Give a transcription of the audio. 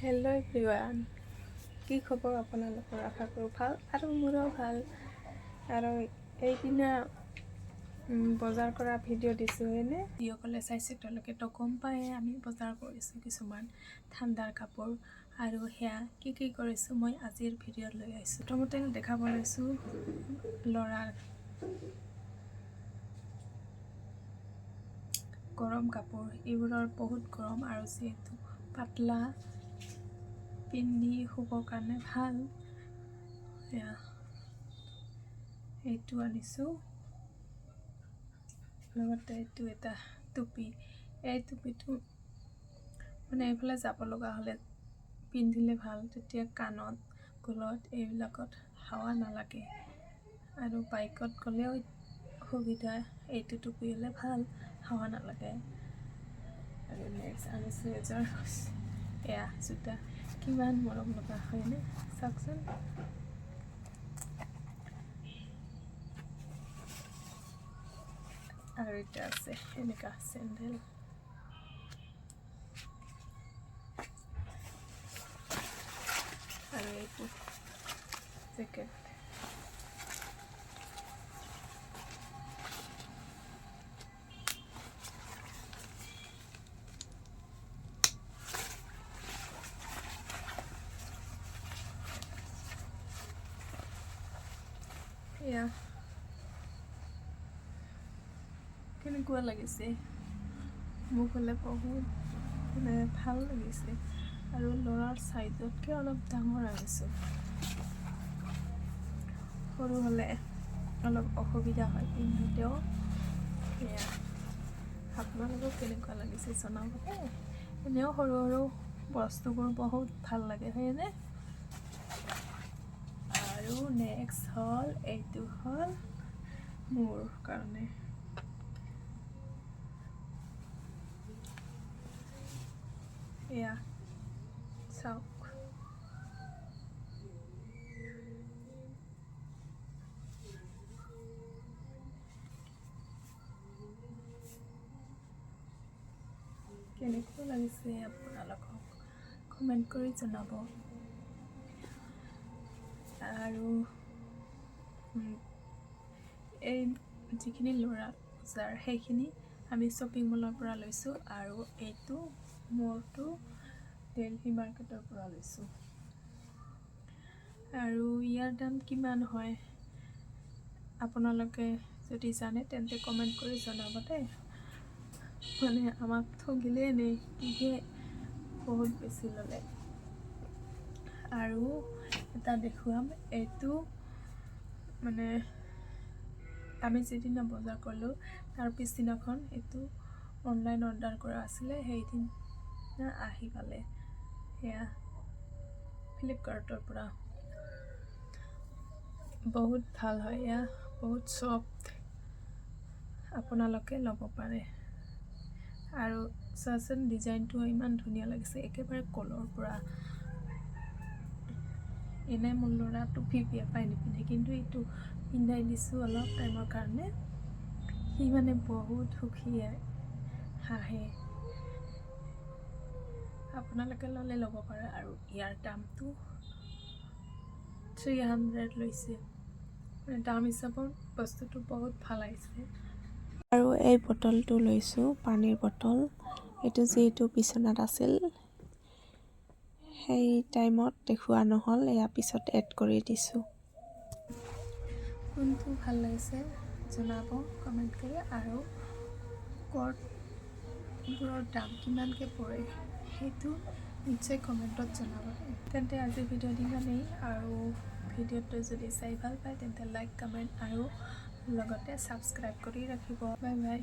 Hello' everyone, কি খবৰ আপোনালোকৰ? আশা কৰোঁ ভাল আৰু মোৰো ভাল। আৰু এইদিনা বজাৰ কৰা ভিডিঅ' দিছোঁ হয়নে? যিসকলে চাইছে তেওঁলোকেতো গম পায়ে আমি বজাৰ কৰিছোঁ কিছুমান ঠাণ্ডাৰ কাপোৰ আৰু সেয়া কি কৰিছোঁ মই আজিৰ ভিডিঅ'ত লৈ আহিছোঁ। প্ৰথমতে দেখাব লৈছোঁ ল'ৰাৰ গৰম কাপোৰ। এইবোৰৰ বহুত গৰম আৰু যিহেতু পাতলা পিন্ধি শুবৰ কাৰণে ভাল। এইটো আনিছোঁ, লগতে এইটো এটা টুপি। এই টুপিটো মানে এইফালে যাব লগা হ'লে পিন্ধিলে ভাল, তেতিয়া কাণত গলত এইবিলাকত হাৱা নালাগে আৰু বাইকত গ'লেও সুবিধা। এইটো টুপি হ'লে ভাল, হাৱা নালাগে। আৰু নেক্সট আনিছোঁ এযোৰ এয়া জোতা। কিমান মৰম লগা হয়নে? চাওকচোন। আৰু এটা আছে এনেকুৱা চেণ্ডেল। আৰু এইটো জেকেট। এয়া কেনেকুৱা লাগিছে? মোক হ'লে বহুত মানে ভাল লাগিছে। আৰু ল'ৰাৰ চাইজতকৈ অলপ ডাঙৰ আনিছোঁ। সৰু হ'লে অলপ অসুবিধা হয় পিন্ধোতেও। এয়া আপোনালোকক কেনেকুৱা লাগিছে জনাব দেই। এনেও সৰু বস্তুবোৰ বহুত ভাল লাগে হয়নে? আৰু নেক্সট হ'ল এইটো হ'ল মোৰ কাৰণে। এয়া চাওক। কেনেকুৱা লাগিছে আপোনালোকক কমেণ্ট কৰি জনাব। আৰু এই যিখিনি ল'ৰা বজাৰ সেইখিনি আমি শ্বপিং মলৰ পৰা লৈছোঁ। আৰু এইটো মোৰটো দিল্লী মাৰ্কেটৰ পৰা লৈছোঁ। আৰু ইয়াৰ দাম কিমান হয় আপোনালোকে যদি জানে তেন্তে কমেণ্ট কৰি জনাব দেই। মানে আমাক ঠগিলেই নে কিহে, বহুত বেছি ল'লে। আৰু এটা দেখুৱাম, এইটো মানে আমি যিদিনা বজাৰ কৰিলোঁ তাৰ পিছদিনাখন এইটো অনলাইন অৰ্ডাৰ কৰা আছিলে, সেইদিনা আহি পালে। সেয়া ফ্লিপকাৰ্টৰ পৰা। বহুত ভাল হয়, এয়া বহুত ছফ্ট, আপোনালোকে ল'ব পাৰে। আৰু চোৱাচোন ডিজাইনটো ইমান ধুনীয়া লাগিছে, একেবাৰে কলৰ পৰা। এনে মোৰ ল'ৰা টুপি বেয়া পাই নিপিন্ধে, কিন্তু এইটো পিন্ধাই দিছোঁ অলপ টাইমৰ কাৰণে। সি মানে বহুত সুখী হাঁহে। আপোনালোকে ল'লে ল'ব পাৰে। আৰু ইয়াৰ দামটো 300 লৈছে। দাম হিচাপত বস্তুটো বহুত ভাল আহিছে। আৰু এই বটলটো লৈছোঁ, পানীৰ বটল। এইটো যিহেতু বিচনাত আছিল, সেই টাইমত দেখুওৱা নহ'ল, এয়া পিছত এড কৰি দিছোঁ। কোনটো ভাল লাগিছে জনাব কমেণ্ট কৰি। আৰু ক'টবোৰৰ দাম কিমানকৈ পৰে সেইটো নিশ্চয় কমেণ্টত জনাব দেই। তেন্তে আজিৰ ভিডিঅ'ত ইমানেই। আৰু ভিডিঅ'টো যদি চাই ভাল পায় তেন্তে লাইক, কমেণ্ট আৰু লগতে ছাবস্ক্ৰাইব কৰি ৰাখিব। Bye bye.